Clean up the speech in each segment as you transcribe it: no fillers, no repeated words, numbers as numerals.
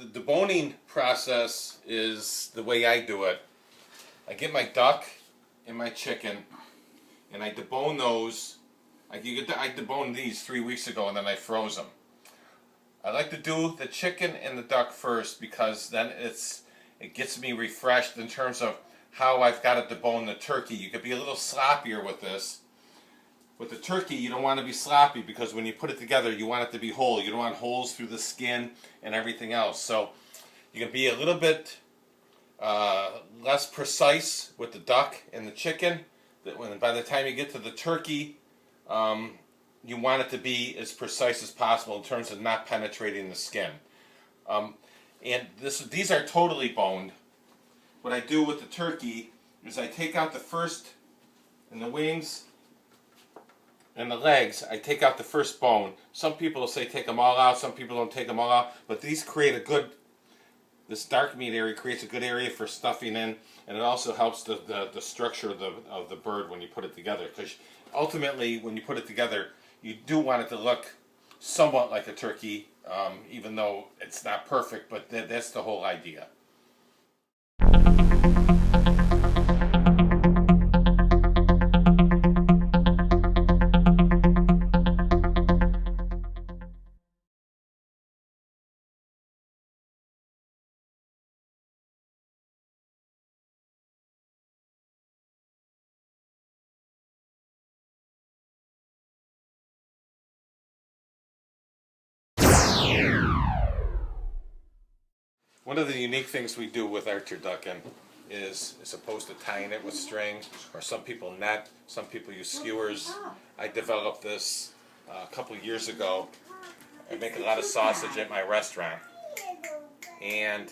the deboning process is the way I do it. I get my duck and my chicken, and I debone those. I deboned these 3 weeks ago, and then I froze them. I like to do the chicken and the duck first because then it gets me refreshed in terms of how I've got to debone the turkey. You could be a little sloppier with this. With the turkey, you don't want to be sloppy because when you put it together, you want it to be whole. You don't want holes through the skin and everything else. So you can be a little bit less precise with the duck and the chicken. By the time you get to the turkey, you want it to be as precise as possible in terms of not penetrating the skin. And these are totally boned. What I do with the turkey is I take out the first, and the wings and the legs, I take out the first bone. Some people will say take them all out, some people don't take them all out, but these create a good, this dark meat area creates a good area for stuffing in, and it also helps the structure of the bird when you put it together, because ultimately when you put it together, you do want it to look somewhat like a turkey, even though it's not perfect, but that's the whole idea. One of the unique things we do with our turducken is, as opposed to tying it with string, or some people net, some people use skewers. I developed this a couple years ago. I make a lot of sausage at my restaurant, and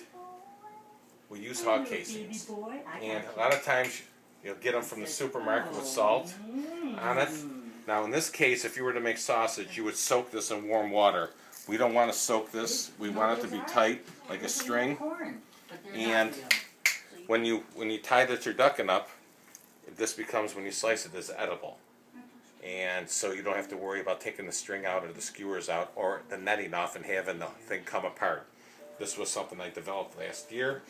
we use hog casings. And a lot of times you'll get them from the supermarket with salt on it. Now in this case, if you were to make sausage, you would soak this in warm water. We don't want to soak this. We want it to be tight, like a string. And when you tie the turducken up, this becomes, when you slice it, is edible. And so you don't have to worry about taking the string out or the skewers out or the netting off and having the thing come apart. This was something I developed last year.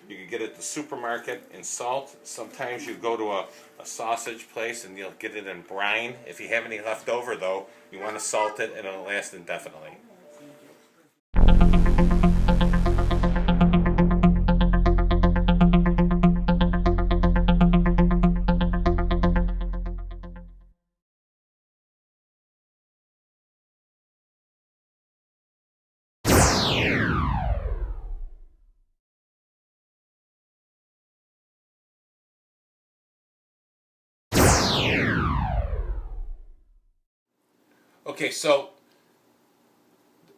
You can get it at the supermarket in salt. Sometimes you go to a sausage place and you'll get it in brine. If you have any left over, though, you want to salt it and it'll last indefinitely. Okay, so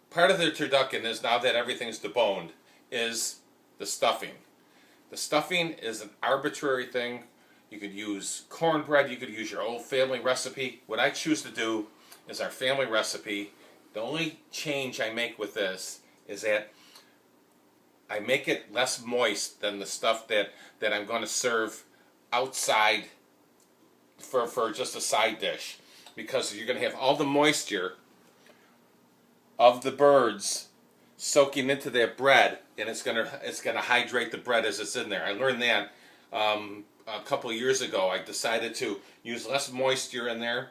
part of the turducken is, now that everything's deboned, is the stuffing. The stuffing is an arbitrary thing. You could use cornbread, you could use your old family recipe. What I choose to do is our family recipe. The only change I make with this is that I make it less moist than the stuff that I'm going to serve outside for just a side dish. Because you're going to have all the moisture of the birds soaking into that bread, and it's going to hydrate the bread as it's in there. I learned that a couple of years ago. I decided to use less moisture in there,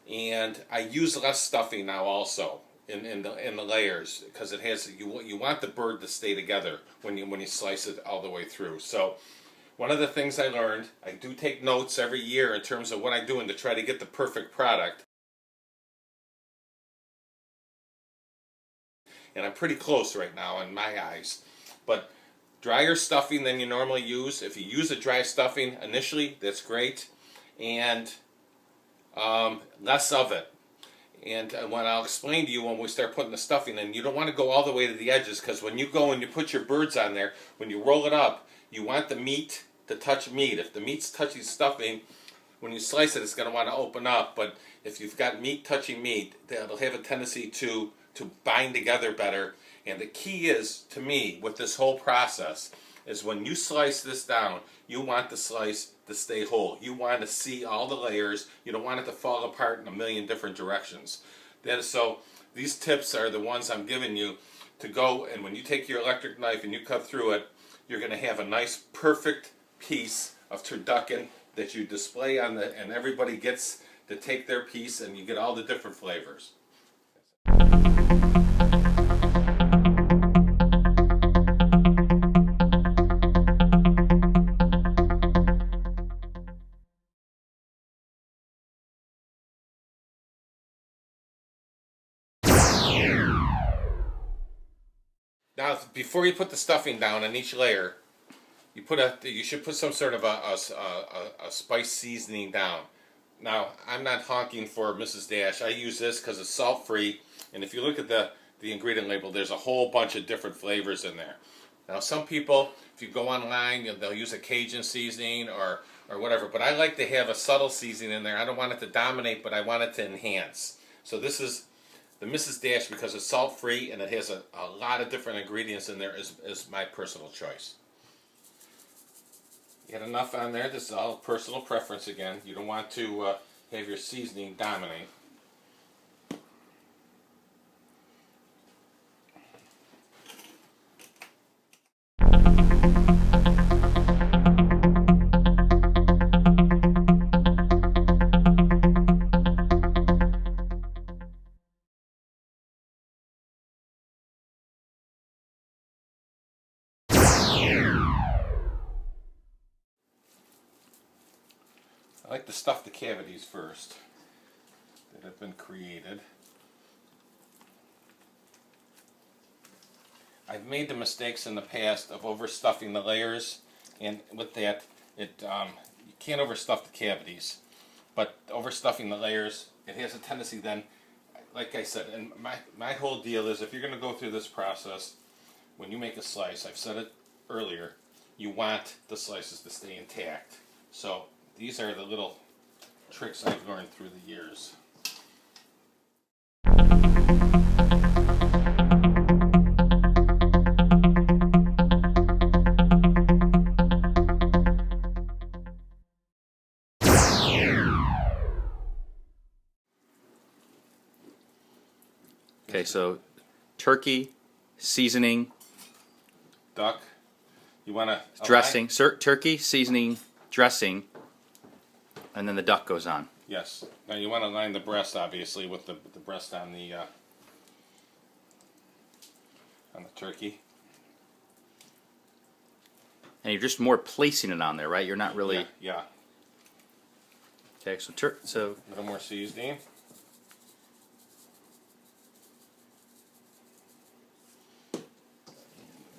and I use less stuffing now also in the layers, because it has, you want the bird to stay together when you slice it all the way through. So one of the things I learned, I do take notes every year in terms of what I'm doing to try to get the perfect product. And I'm pretty close right now in my eyes. But drier stuffing than you normally use. If you use a dry stuffing initially, that's great. And less of it. And what I'll explain to you when we start putting the stuffing in, you don't want to go all the way to the edges, because when you go and you put your birds on there, when you roll it up, you want the meat to touch meat. If the meat's touching stuffing, when you slice it, it's going to want to open up. But if you've got meat touching meat, it'll have a tendency to bind together better. And the key is, to me, with this whole process, is when you slice this down, you want the slice to stay whole. You want to see all the layers. You don't want it to fall apart in a million different directions. So these tips are the ones I'm giving you to go, and when you take your electric knife and you cut through it, you're going to have a nice, perfect piece of turducken that you display on the, and everybody gets to take their piece, and you get all the different flavors. Now, before you put the stuffing down on each layer, you should put some sort of a spice seasoning down. Now, I'm not honking for Mrs. Dash. I use this because it's salt-free, and if you look at the ingredient label, there's a whole bunch of different flavors in there. Now, some people, if you go online, they'll use a Cajun seasoning or whatever, but I like to have a subtle seasoning in there. I don't want it to dominate, but I want it to enhance. So this is the Mrs. Dash, because it's salt-free and it has a lot of different ingredients in there, is my personal choice. You get enough on there. This is all personal preference again. You don't want to have your seasoning dominate. I like to stuff the cavities first that have been created. I've made the mistakes in the past of overstuffing the layers, and with that, you can't overstuff the cavities. But overstuffing the layers, it has a tendency then, like I said, and my whole deal is, if you're going to go through this process, when you make a slice, I've said it earlier, you want the slices to stay intact. So these are the little tricks I've learned through the years. Okay, so turkey, seasoning, Duck, you want to dressing, turkey, seasoning, dressing, and then the duck goes on. Yes. Now you want to line the breast, obviously, with the breast on the turkey. And you're just more placing it on there, right? You're not really. Yeah. Okay, so A little more seasoning.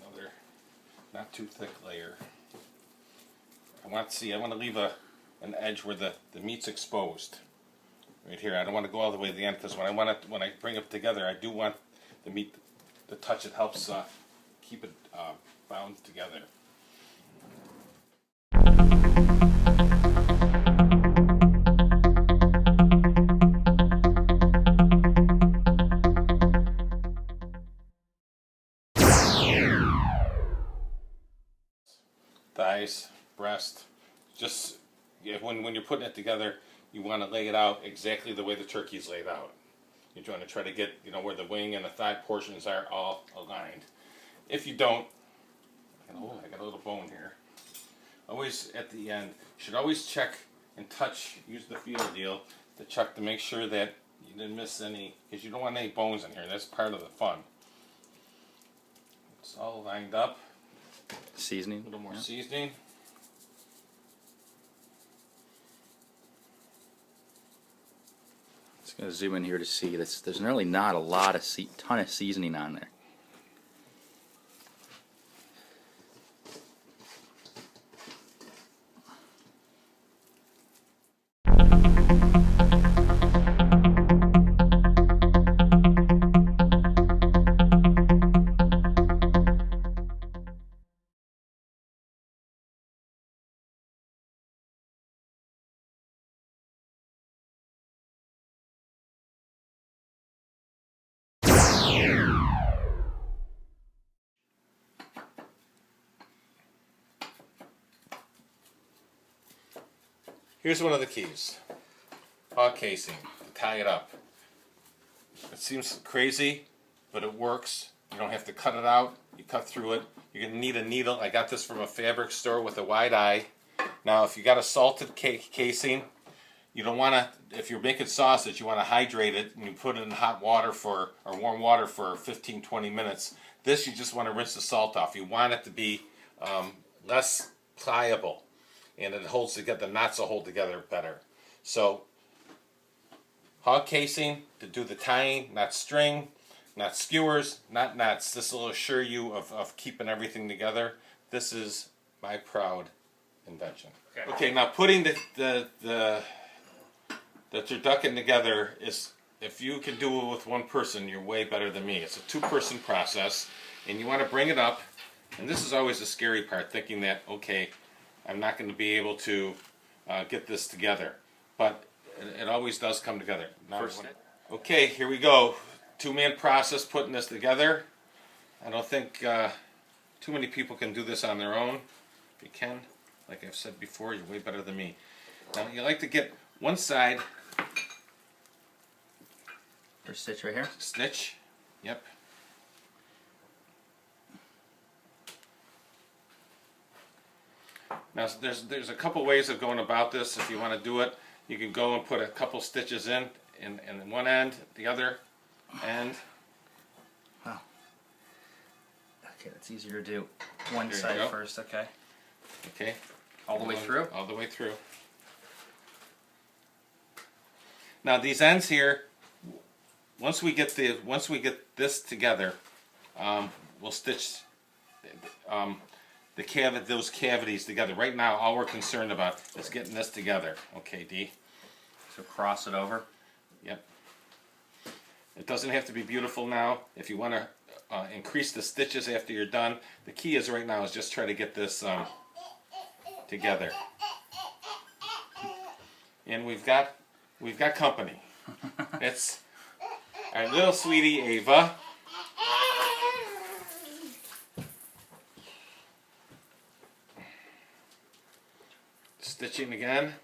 Another not too thick layer. I want to leave an edge where the meat's exposed. Right here. I don't want to go all the way to the end, because when I bring it together, I do want the meat to touch. It helps keep it bound together. Thighs, breast, just when you're putting it together, you want to lay it out exactly the way the turkey is laid out. You're trying to try to get, where the wing and the thigh portions are all aligned. If you don't, I got a little bone here. Always at the end, you should always check and touch, use the feel deal to check to make sure that you didn't miss any, because you don't want any bones in here. That's part of the fun. It's all lined up. seasoning. A little more seasoning. Just going to zoom in here to see this. There's really not a lot of ton of seasoning on there. Here's one of the keys. Hog casing to tie it up. It seems crazy, but it works. You don't have to cut it out. You cut through it. You're going to need a needle. I got this from a fabric store with a wide eye. Now, if you got a salted casing, you don't want to, if you're making sausage, you want to hydrate it and you put it in hot water or warm water for 15-20 minutes. This, you just want to rinse the salt off. You want it to be less pliable, and it holds together, the knots will hold together better. So, hog casing to do the tying, not string, not skewers, not knots. This will assure you of keeping everything together. This is my proud invention. Okay, now putting the turducken together is, if you can do it with one person, you're way better than me. It's a two-person process, and you want to bring it up, and this is always the scary part, thinking that, okay, I'm not going to be able to get this together, but it always does come together. Okay, here we go. Two-man process putting this together. I don't think too many people can do this on their own. If you can, like I've said before, you're way better than me. Now, you like to get one side. First stitch right here? Stitch, yep. Now, there's a couple ways of going about this. If you want to do it, you can go and put a couple stitches in one end, the other end. Wow. Okay, that's easier to do. One side first, okay. Okay. All the way through? All the way through. Now these ends here, once we get this together, we'll stitch those cavities together. Right now, all we're concerned about is getting this together. Okay, Dee. So cross it over. Yep. It doesn't have to be beautiful now. If you want to increase the stitches after you're done, the key is right now is just try to get this together. And we've got company. It's our little sweetie Ava. Stitching again.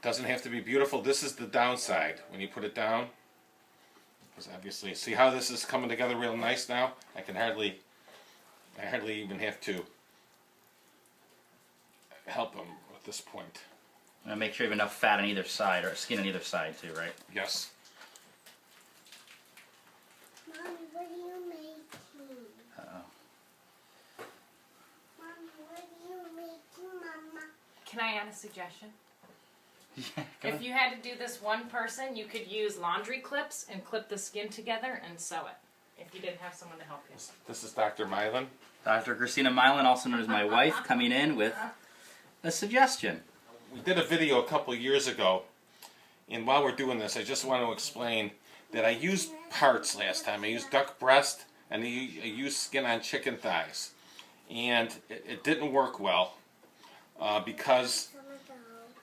Doesn't have to be beautiful. This is the downside when you put it down. Because obviously, see how this is coming together real nice now? I hardly even have to help him at this point. And make sure you have enough fat on either side, or skin on either side too, right? Yes. Mommy, what are you making? Uh-oh. Mommy, what are you making, Mama? Can I add a suggestion? Yeah, If you had to do this one person, you could use laundry clips and clip the skin together and sew it. If you didn't have someone to help you. This is Dr. Mylan. Dr. Christina Mylan, also known as my wife, coming in with a suggestion. We did a video a couple years ago, and while we're doing this, I just want to explain that I used parts last time. I used duck breast, and I used skin on chicken thighs. And it didn't work well because,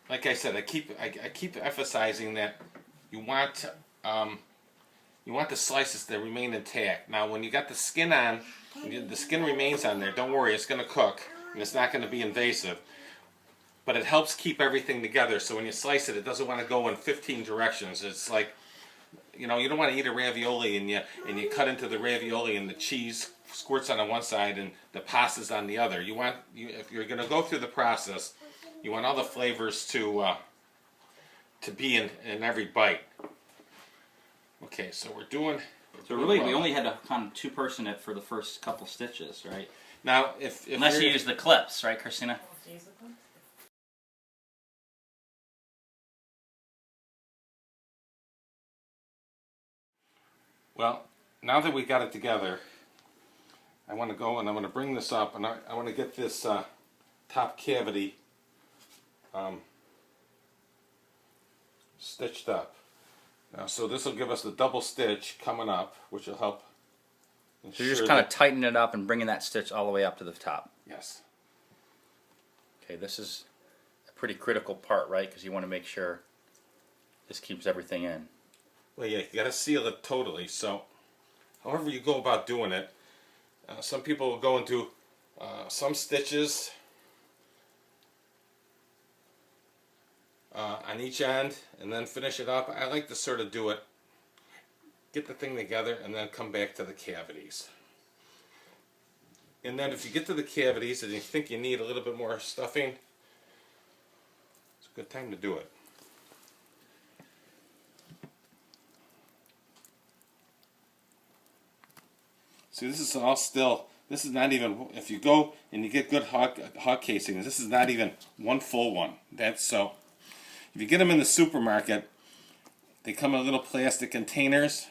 like I said, I keep emphasizing that you want the slices to remain intact. Now, when you got the skin on, the skin remains on there. Don't worry, it's going to cook, and it's not going to be invasive. But it helps keep everything together. So when you slice it, it doesn't want to go in 15 directions. It's like, you know, you don't want to eat a ravioli and you cut into the ravioli and the cheese squirts on one side and the pasta's on the other. If you're going to go through the process, you want all the flavors to be in every bite. Okay, so we're doing. So really, we only had to kind of two-person it for the first couple stitches, right? Now, if unless you use the clips, right, Christina? Well, now that we got it together, I want to go and I'm going to bring this up and I want to get this top cavity stitched up. Now, so this will give us the double stitch coming up, which will help. So you're just kind of tightening it up and bringing that stitch all the way up to the top. Yes. Okay, this is a pretty critical part, right? Because you want to make sure this keeps everything in. Well, yeah, you got to seal it totally. So, however you go about doing it, some people will go into some stitches on each end and then finish it up. I like to sort of do it get the thing together, and then come back to the cavities. And then if you get to the cavities and you think you need a little bit more stuffing, it's a good time to do it. See, this is all still, this is not even, if you go and you get good hog casings, this is not even one full one. That's so, if you get them in the supermarket, they come in little plastic containers,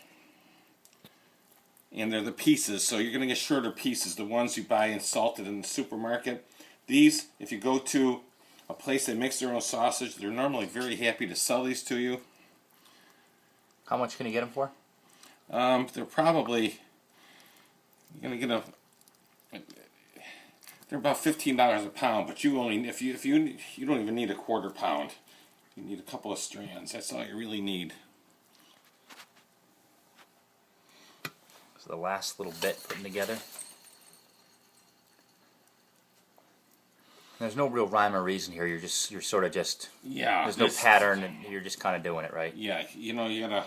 and they're the pieces, so you're going to get shorter pieces, the ones you buy and salted in the supermarket. These, if you go to a place that makes their own sausage, they're normally very happy to sell these to you. How much can you get them for? They're probably, you're going to get they're about $15 a pound, but you only, if you don't even need a quarter pound. You need a couple of strands. That's all you really need. So the last little bit putting together. There's no real rhyme or reason here. You're sort of just, yeah. There's no pattern, and you're just kind of doing it, right? Yeah, you know, you gotta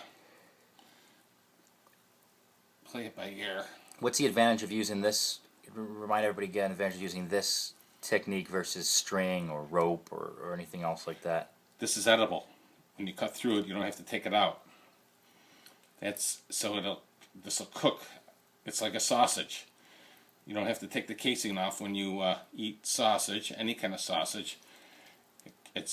play it by ear. What's the advantage of using this? Remind everybody again, advantage of using this technique versus string or rope or anything else like that. This is edible. When you cut through it, you don't have to take it out. That's so this will cook. It's like a sausage. You don't have to take the casing off when you eat sausage, any kind of sausage. It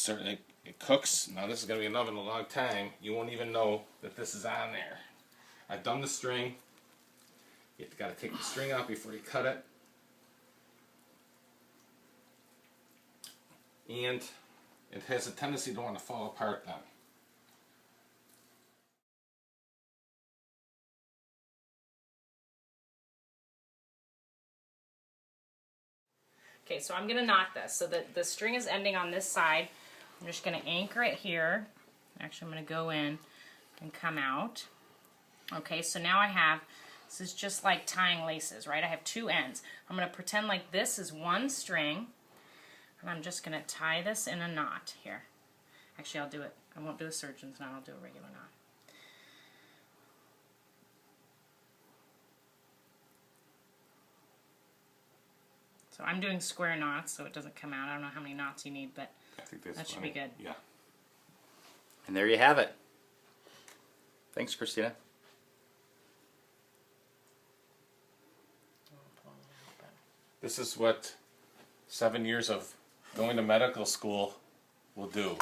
cooks. Now this is going to be in the oven a long time. You won't even know that this is on there. I've done the string. You've got to take the string out before you cut it. And it has a tendency to want to fall apart then. Okay, so I'm gonna knot this so that the string is ending on this side. I'm just gonna anchor it here. Actually, I'm gonna go in and come out. Okay, so now I have, this is just like tying laces, right? I have two ends. I'm gonna pretend like this is one string, and I'm just gonna tie this in a knot here. Actually, I'll do it. I won't do a surgeon's knot, I'll do a regular knot. So I'm doing square knots so it doesn't come out. I don't know how many knots you need, but I think that's that should funny. be good. Yeah. And there you have it. Thanks, Christina. This is what 7 years of going to medical school will do.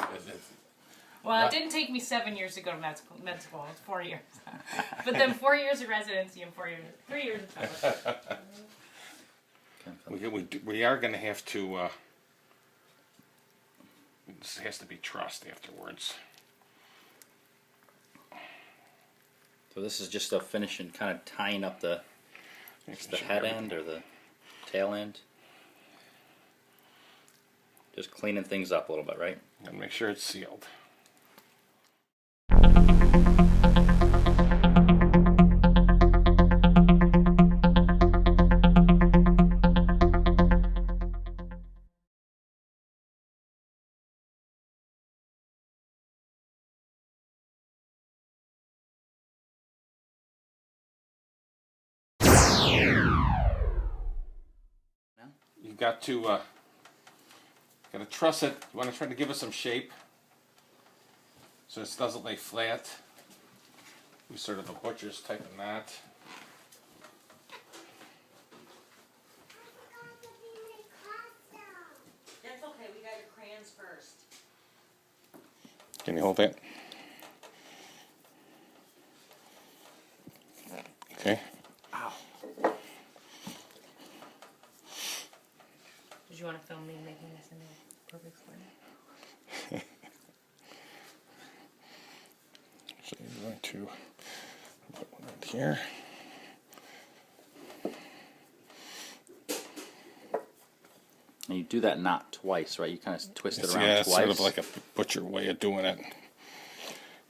Well, it didn't take me 7 years to go to med school. It's 4 years. But then 4 years of residency and 3 years of fellowship. We are going to have to, this has to be trussed afterwards. So this is just a finishing, kind of tying up the head end or the tail end. Just cleaning things up a little bit, right? And make sure it's sealed. You got to truss it. You want to try to give it some shape so it doesn't lay flat. Use sort of a butcher's type of knot. That's okay, we got your crayons first. Can you hold that? Okay. Ow. Did you want to film me making this into a perfect square? So you're going to put one right here. And you do that knot twice, right? You kind of twist it around Yeah, twice. it's sort of like a butcher way of doing it.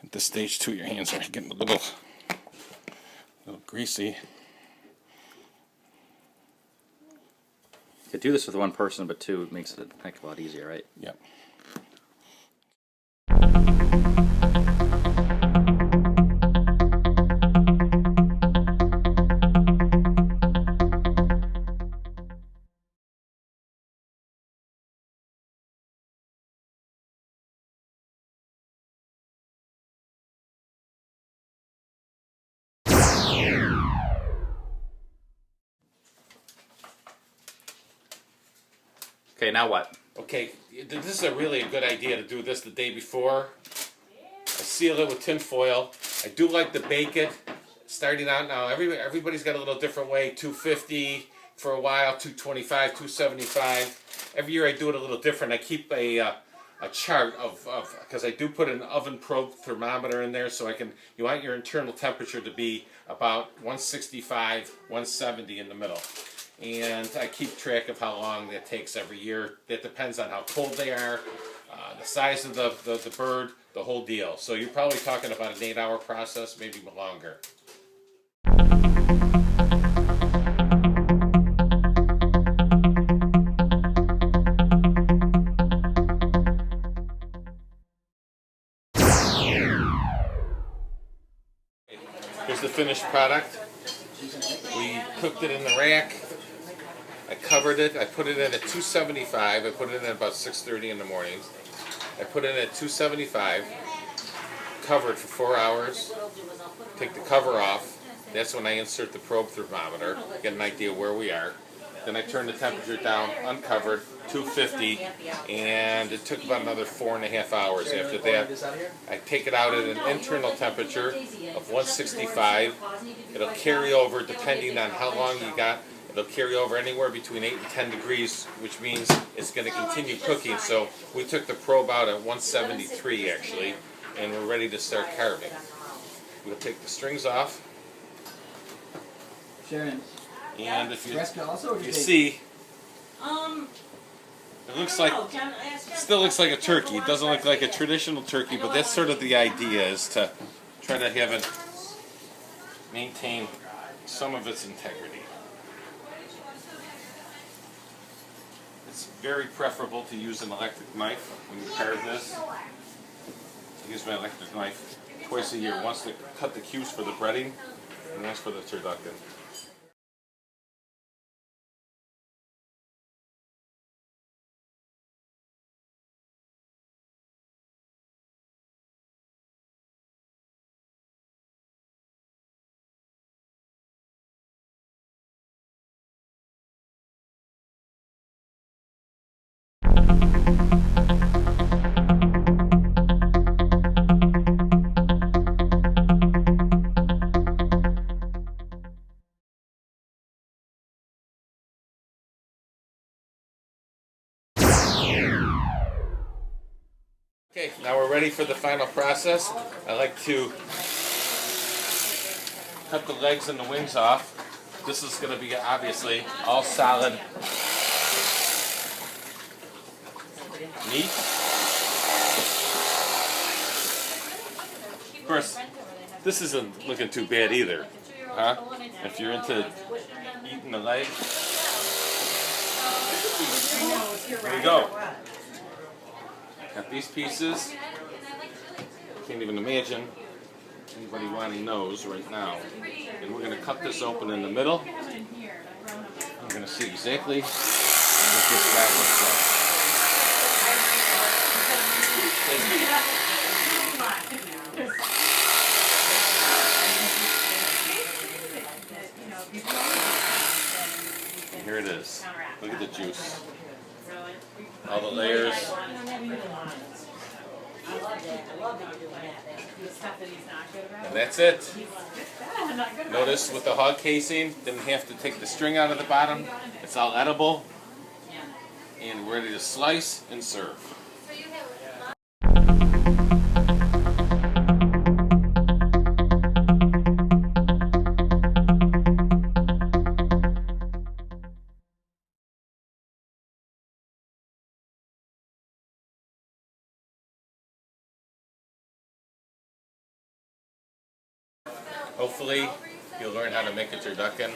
At this stage too, your hands are getting a little greasy. You could do this with one person, but two, it makes it a heck of a lot easier, right? Yep. Okay, now what? Okay, this is really a good idea to do this the day before. I seal it with tin foil. I do like to bake it. Starting out now, everybody's got a little different way. 250 for a while, 225, 275. Every year I do it a little different. I keep a chart of because I do put an oven probe thermometer in there, so you want your internal temperature to be about 165, 170 in the middle. And I keep track of how long that takes every year. That depends on how cold they are, the size of the bird, the whole deal. So you're probably talking about an 8-hour process, maybe longer. Here's the finished product. We cooked it in the rack. I covered it. I put it in at 275. I put it in at about 6:30 in the morning. I put it in at 275. Cover it for 4 hours. Take the cover off. That's when I insert the probe thermometer. Get an idea where we are. Then I turn the temperature down, uncovered, 250, and it took about another 4.5 hours after that. I take it out at an internal temperature of 165. It'll carry over depending on how long you got. It'll carry over anywhere between 8 and 10 degrees, which means it's going to continue cooking. So we took the probe out at 173 actually, and we're ready to start carving. We'll take the strings off. Sharon. And if you you see, it looks like, still looks like a turkey. It doesn't look like a traditional turkey, but that's sort of the idea, is to try to have it maintain some of its integrity. It's very preferable to use an electric knife when you carve this. I use my electric knife twice a year, once to cut the cubes for the breading and once for the turducken. Okay, now we're ready for the final process. I like to cut the legs and the wings off. This is going to be obviously all solid meat. Of course, this isn't looking too bad either, huh? If you're into eating the leg. There you go. Got these pieces. Can't even imagine anybody wanting those right now. And we're going to cut this open in the middle. I'm going to see exactly what this guy looks like. And here it is. Look at the juice. All the layers. And that's it. Notice with the hog casing, didn't have to take the string out of the bottom. It's all edible. And we're ready to slice and serve. Hopefully, you'll learn how to make a turducken.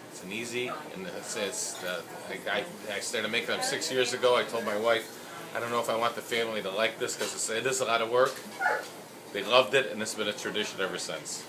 It's an easy, and I started making them 6 years ago. I told my wife, I don't know if I want the family to like this because it is a lot of work. They loved it, and it's been a tradition ever since.